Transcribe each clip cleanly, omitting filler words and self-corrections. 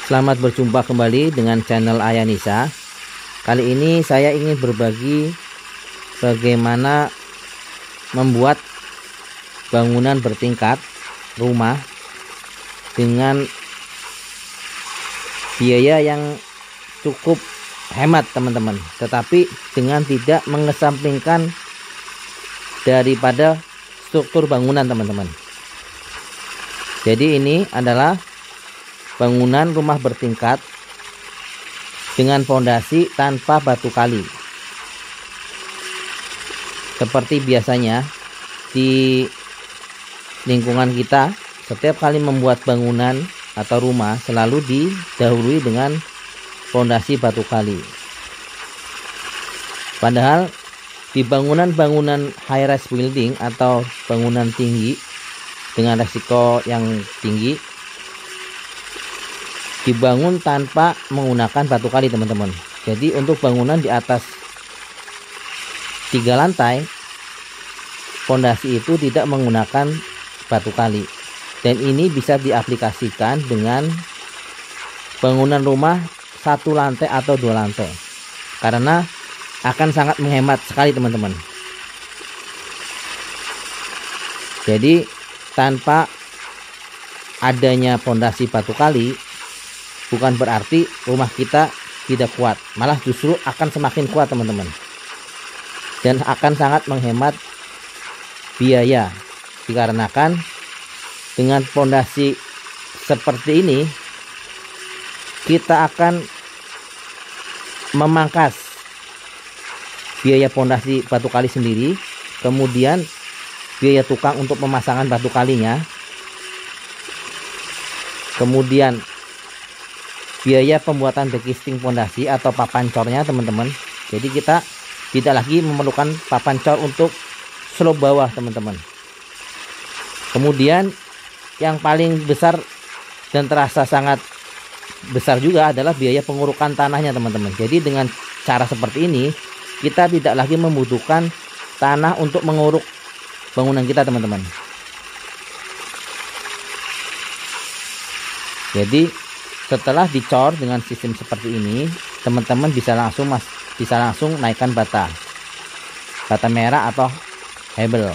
Selamat berjumpa kembali dengan channel Ayah Nisa. Kali ini saya ingin berbagi bagaimana membuat bangunan bertingkat rumah dengan biaya yang cukup hemat teman-teman, tetapi dengan tidak mengesampingkan daripada struktur bangunan teman-teman. Jadi ini adalah bangunan rumah bertingkat dengan fondasi tanpa batu kali. Seperti biasanya di lingkungan kita, setiap kali membuat bangunan atau rumah selalu didahului dengan fondasi batu kali. Padahal di bangunan-bangunan high rise building atau bangunan tinggi dengan resiko yang tinggi dibangun tanpa menggunakan batu kali teman-teman. Jadi untuk bangunan di atas 3 lantai, fondasi itu tidak menggunakan batu kali, dan ini bisa diaplikasikan dengan bangunan rumah 1 lantai atau 2 lantai karena akan sangat menghemat sekali teman-teman. Jadi tanpa adanya fondasi batu kali bukan berarti rumah kita tidak kuat, malah justru akan semakin kuat teman-teman, dan akan sangat menghemat biaya dikarenakan dengan fondasi seperti ini kita akan memangkas biaya fondasi batu kali sendiri, kemudian biaya tukang untuk pemasangan batu kalinya, kemudian biaya pembuatan backing fondasi atau papan cornya teman-teman. Jadi kita tidak lagi memerlukan papan cor untuk slope bawah teman-teman. Kemudian yang paling besar dan terasa sangat besar juga adalah biaya pengurukan tanahnya teman-teman. Jadi dengan cara seperti ini kita tidak lagi membutuhkan tanah untuk menguruk bangunan kita teman-teman. Jadi setelah dicor dengan sistem seperti ini, teman-teman bisa langsung naikkan bata merah atau hebel.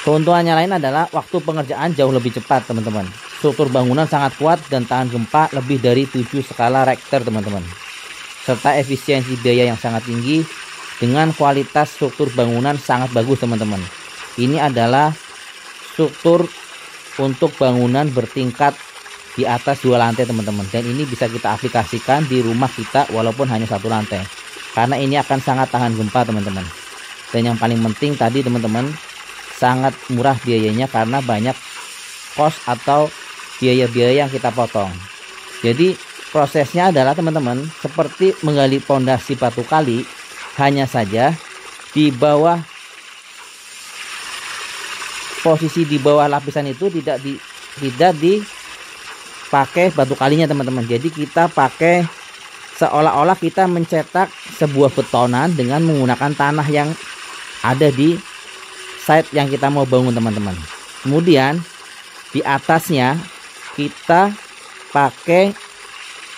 Keuntungannya lain adalah waktu pengerjaan jauh lebih cepat teman-teman. Struktur bangunan sangat kuat dan tahan gempa lebih dari 7 skala Richter teman-teman, serta efisiensi biaya yang sangat tinggi dengan kualitas struktur bangunan sangat bagus teman-teman. Ini adalah struktur untuk bangunan bertingkat di atas 2 lantai teman-teman, dan ini bisa kita aplikasikan di rumah kita walaupun hanya 1 lantai karena ini akan sangat tahan gempa teman-teman. Dan yang paling penting tadi teman-teman, sangat murah biayanya karena banyak kos atau biaya-biaya yang kita potong. Jadi prosesnya adalah teman-teman seperti menggali fondasi batu kali, hanya saja di bawah posisi di bawah lapisan itu tidak dipakai batu kalinya teman-teman. Jadi kita pakai seolah-olah kita mencetak sebuah betonan dengan menggunakan tanah yang ada di site yang kita mau bangun teman-teman. Kemudian di atasnya kita pakai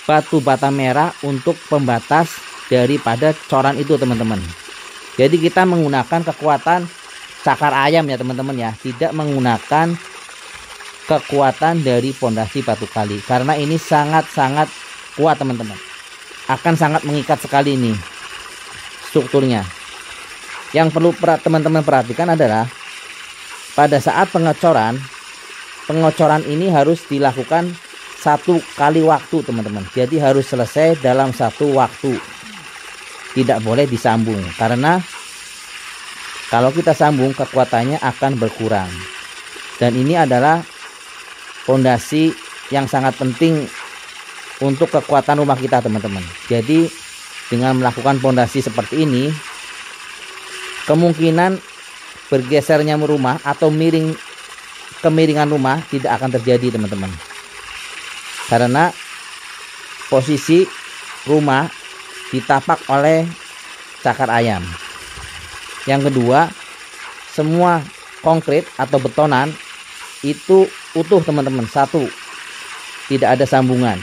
batu bata merah untuk pembatas daripada coran itu teman-teman. Jadi kita menggunakan kekuatan cakar ayam ya teman-teman ya, tidak menggunakan kekuatan dari fondasi batu kali karena ini sangat-sangat kuat teman-teman, akan sangat mengikat sekali ini strukturnya. Yang perlu teman-teman perhatikan adalah pada saat pengecoran ini harus dilakukan 1 kali waktu teman-teman. Jadi harus selesai dalam 1 waktu, tidak boleh disambung karena kalau kita sambung kekuatannya akan berkurang. Dan ini adalah fondasi yang sangat penting untuk kekuatan rumah kita teman-teman. Jadi dengan melakukan fondasi seperti ini, kemungkinan bergesernya rumah atau kemiringan rumah tidak akan terjadi teman-teman, karena posisi rumah ditapak oleh cakar ayam. Yang kedua, semua konkret atau betonan itu utuh teman-teman, satu, tidak ada sambungan.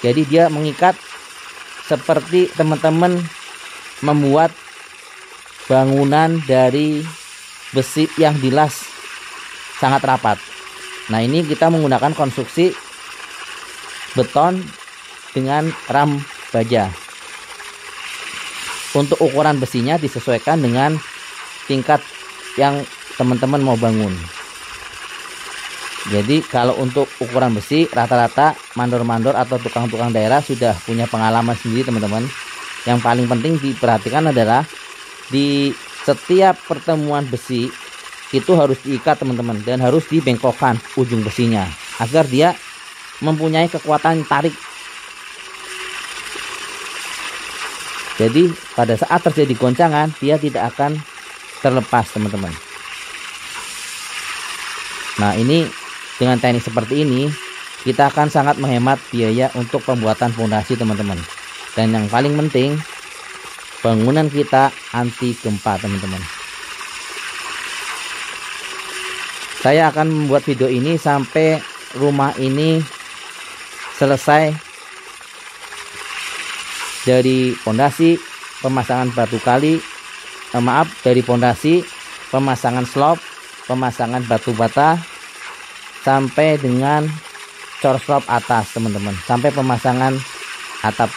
Jadi dia mengikat seperti teman-teman membuat bangunan dari besi yang dilas sangat rapat. Nah, ini kita menggunakan konstruksi beton dengan ram baja. Untuk ukuran besinya disesuaikan dengan tingkat yang teman-teman mau bangun. Jadi kalau untuk ukuran besi, rata-rata mandor-mandor atau tukang-tukang daerah sudah punya pengalaman sendiri teman-teman. Yang paling penting diperhatikan adalah di setiap pertemuan besi itu harus diikat teman-teman, dan harus dibengkokkan ujung besinya agar dia mempunyai kekuatan tarik. Jadi pada saat terjadi goncangan, dia tidak akan terlepas teman-teman. Nah, ini dengan teknik seperti ini kita akan sangat menghemat biaya untuk pembuatan fondasi teman-teman. Dan yang paling penting, bangunan kita anti gempa teman-teman. Saya akan membuat video ini sampai rumah ini selesai dari fondasi, pemasangan batu kali, dari fondasi, pemasangan slop, pemasangan batu bata, sampai dengan cor slop atas teman-teman, sampai pemasangan atap.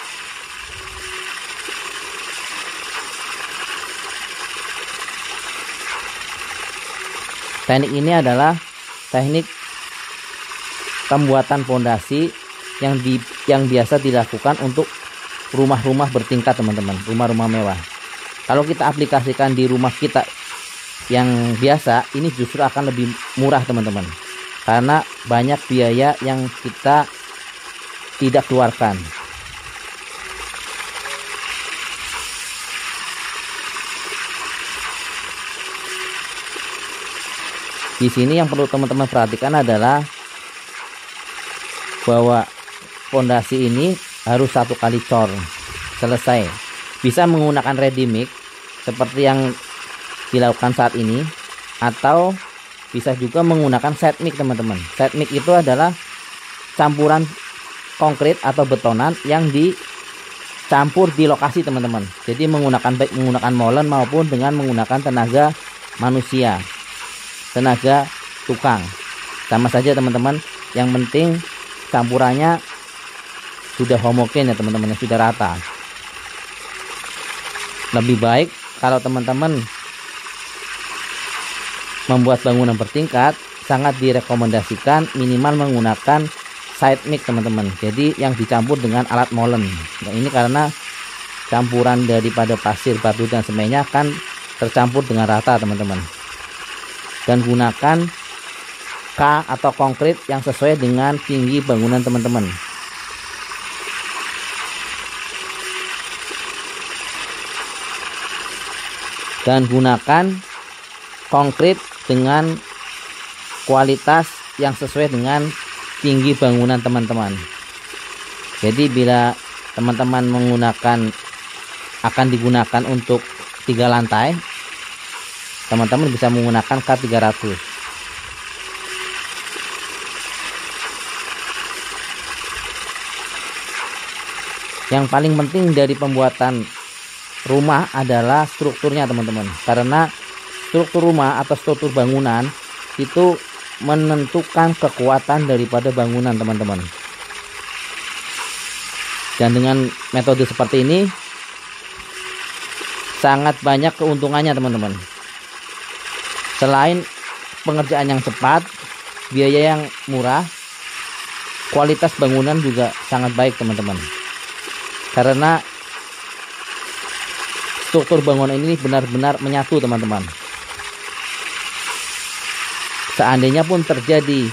Teknik ini adalah teknik pembuatan fondasi yang biasa dilakukan untuk rumah-rumah bertingkat teman-teman, rumah-rumah mewah. Kalau kita aplikasikan di rumah kita yang biasa, ini justru akan lebih murah teman-teman, karena banyak biaya yang kita tidak keluarkan. Di sini yang perlu teman-teman perhatikan adalah bahwa fondasi ini harus 1 kali cor selesai. Bisa menggunakan ready mix seperti yang dilakukan saat ini, atau bisa juga menggunakan set mix teman-teman. Set mix itu adalah campuran konkrit atau betonan yang dicampur di lokasi teman-teman. Jadi baik menggunakan molen maupun dengan menggunakan tenaga manusia, tenaga tukang, sama saja teman-teman. Yang penting campurannya sudah homogen ya teman-teman, sudah rata. Lebih baik kalau teman-teman membuat bangunan bertingkat, sangat direkomendasikan minimal menggunakan side mix teman-teman. Jadi yang dicampur dengan alat molen. Nah, ini karena campuran daripada pasir, batu dan semennya akan tercampur dengan rata teman-teman. Dan gunakan K atau konkrit yang sesuai dengan tinggi bangunan teman-teman. Dan gunakan konkrit dengan kualitas yang sesuai dengan tinggi bangunan teman-teman. Jadi bila teman-teman akan digunakan untuk 3 lantai, teman-teman bisa menggunakan K300. Yang paling penting dari pembuatan rumah adalah strukturnya teman-teman, karena struktur rumah atau struktur bangunan itu menentukan kekuatan daripada bangunan teman-teman. Dan dengan metode seperti ini sangat banyak keuntungannya teman-teman. Selain pengerjaan yang cepat, biaya yang murah, kualitas bangunan juga sangat baik teman-teman. Karena struktur bangunan ini benar-benar menyatu teman-teman. Seandainya pun terjadi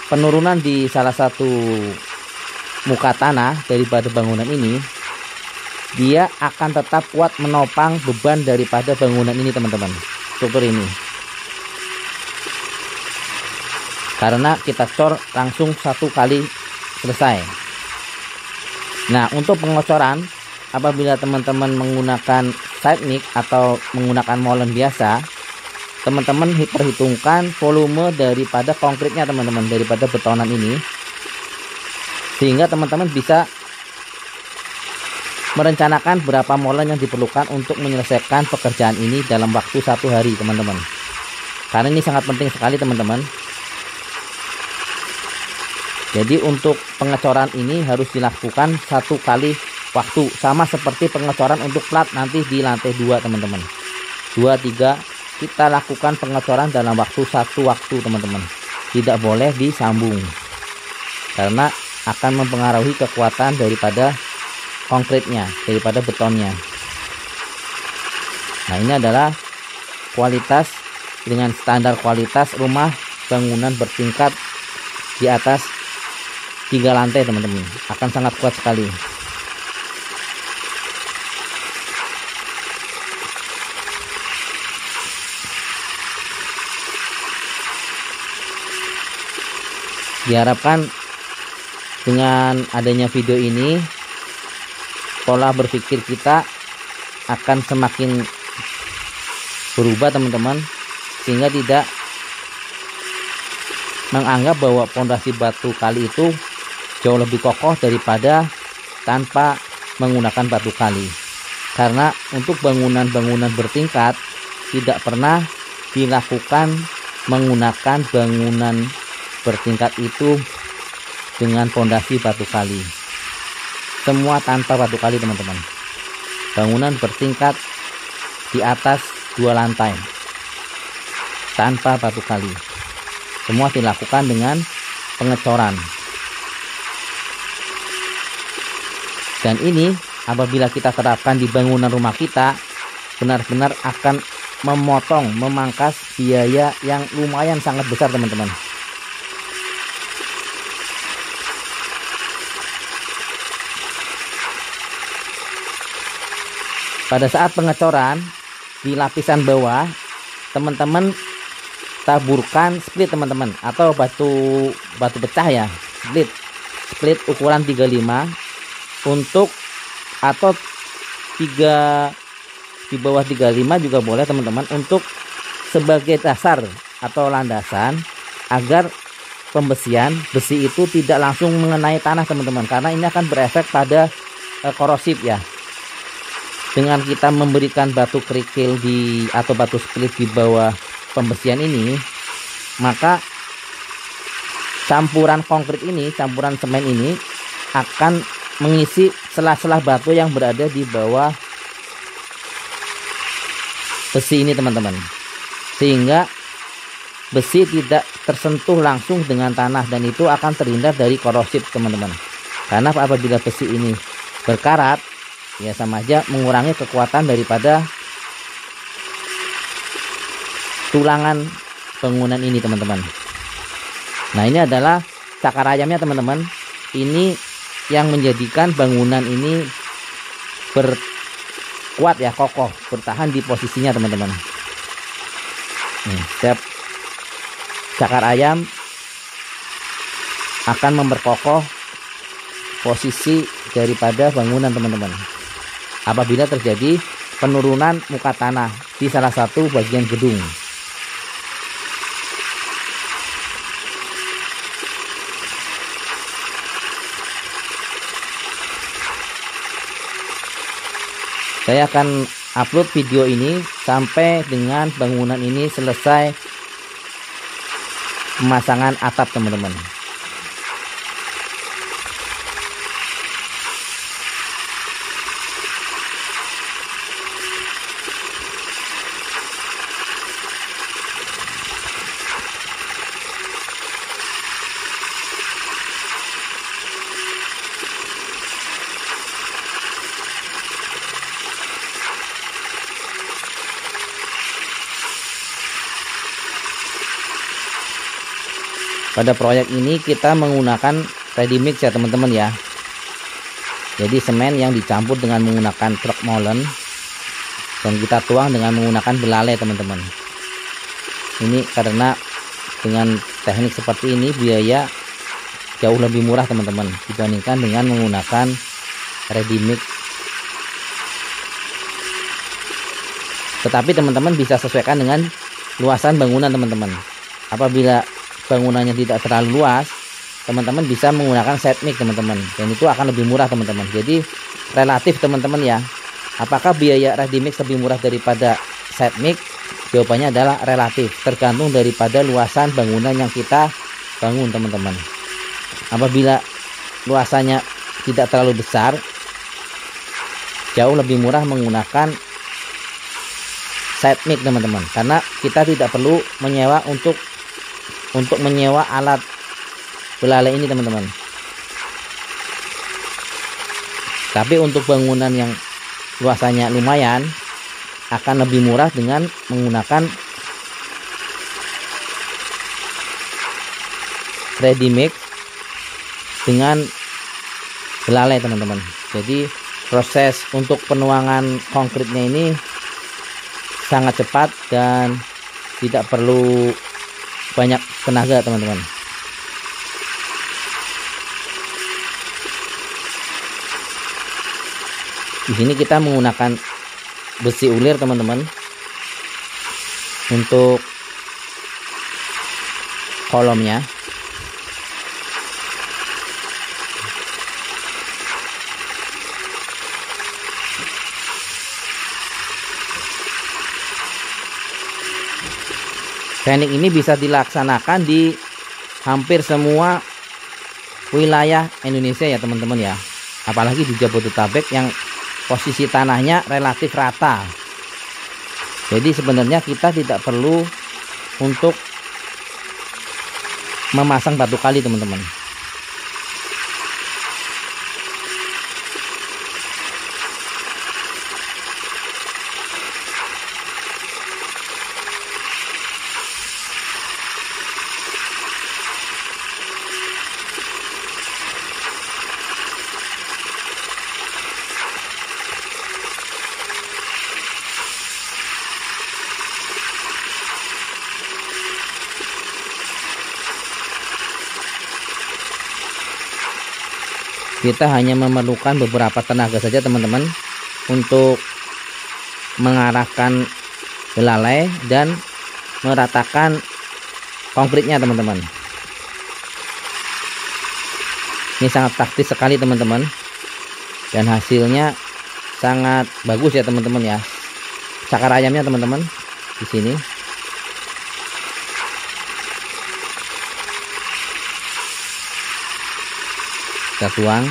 penurunan di salah satu muka tanah daripada bangunan ini, dia akan tetap kuat menopang beban daripada bangunan ini teman-teman, struktur ini. Karena kita cor langsung 1 kali selesai. Nah, untuk pengocoran, apabila teman-teman menggunakan side mix atau menggunakan molen biasa, teman-teman perhitungkan volume daripada konkretnya teman-teman, daripada betonan ini, sehingga teman-teman bisa merencanakan berapa molen yang diperlukan untuk menyelesaikan pekerjaan ini dalam waktu 1 hari teman-teman. Karena ini sangat penting sekali teman-teman. Jadi untuk pengecoran ini harus dilakukan 1 kali waktu, sama seperti pengecoran untuk plat nanti di lantai 2 teman-teman. 2, 3 kita lakukan pengecoran dalam waktu 1 waktu teman-teman. Tidak boleh disambung karena akan mempengaruhi kekuatan daripada konkretnya, daripada betonnya. Nah, ini adalah kualitas dengan standar kualitas rumah bangunan bertingkat di atas 3 lantai teman-teman, akan sangat kuat sekali. Diharapkan dengan adanya video ini pola berpikir kita akan semakin berubah teman-teman, sehingga tidak menganggap bahwa pondasi batu kali itu jauh lebih kokoh daripada tanpa menggunakan batu kali. Karena untuk bangunan-bangunan bertingkat tidak pernah dilakukan menggunakan bangunan bertingkat itu dengan pondasi batu kali. Semua tanpa batu kali teman-teman. Bangunan bertingkat di atas 2 lantai tanpa batu kali, semua dilakukan dengan pengecoran. Dan ini apabila kita terapkan di bangunan rumah kita, benar-benar akan memangkas biaya yang lumayan sangat besar teman-teman. Pada saat pengecoran di lapisan bawah, teman-teman taburkan split teman-teman, atau batu pecah ya, split ukuran 35 untuk, atau 3 di bawah 35 juga boleh teman-teman, untuk sebagai dasar atau landasan agar pembesian besi itu tidak langsung mengenai tanah teman-teman, karena ini akan berefek pada korosif ya. Dengan kita memberikan batu kerikil atau batu split di bawah pembesian ini, maka campuran konkret ini, campuran semen ini akan mengisi sela-sela batu yang berada di bawah besi ini teman-teman, sehingga besi tidak tersentuh langsung dengan tanah, dan itu akan terhindar dari korosif teman-teman. Karena apabila besi ini berkarat, ya sama aja mengurangi kekuatan daripada tulangan bangunan ini teman-teman. Nah, ini adalah cakar ayamnya teman-teman. Ini yang menjadikan bangunan ini berkuat ya, kokoh, bertahan di posisinya teman-teman. Setiap cakar ayam akan memperkokoh posisi daripada bangunan teman-teman apabila terjadi penurunan muka tanah di salah satu bagian gedung. Saya akan upload video ini sampai dengan bangunan ini selesai pemasangan atap teman-teman. Pada proyek ini kita menggunakan ready mix ya teman-teman ya. Jadi semen yang dicampur dengan menggunakan truk molen dan kita tuang dengan menggunakan belalai teman-teman. Ini karena dengan teknik seperti ini biaya jauh lebih murah teman-teman dibandingkan dengan menggunakan ready mix. Tetapi teman-teman bisa sesuaikan dengan luasan bangunan teman-teman. Apabila bangunannya tidak terlalu luas, teman-teman bisa menggunakan side mic teman-teman, dan itu akan lebih murah teman-teman. Jadi relatif teman-teman ya. Apakah biaya ready mix lebih murah daripada side mic? Jawabannya adalah relatif, tergantung daripada luasan bangunan yang kita bangun teman-teman. Apabila luasannya tidak terlalu besar, jauh lebih murah menggunakan side mic teman-teman, karena kita tidak perlu menyewa untuk menyewa alat belalai ini teman-teman. Tapi untuk bangunan yang luasannya lumayan akan lebih murah dengan menggunakan ready mix dengan belalai teman-teman. Jadi proses untuk penuangan konkritnya ini sangat cepat dan tidak perlu banyak tenaga teman-teman. Di sini kita menggunakan besi ulir teman-teman untuk kolomnya. Teknik ini bisa dilaksanakan di hampir semua wilayah Indonesia ya teman-teman ya. Apalagi di Jabodetabek yang posisi tanahnya relatif rata. Jadi sebenarnya kita tidak perlu untuk memasang batu kali teman-teman. Kita hanya memerlukan beberapa tenaga saja teman-teman untuk mengarahkan belalai dan meratakan konkritnya teman-teman. Ini sangat taktis sekali teman-teman, dan hasilnya sangat bagus ya teman-teman ya. Cakar ayamnya teman-teman di sini. Kita tuang.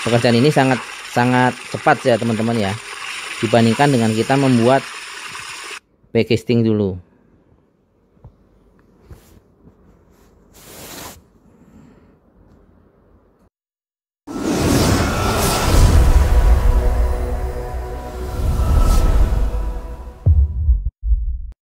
Pekerjaan ini sangat cepat ya teman-teman ya, dibandingkan dengan kita membuat backcasting dulu.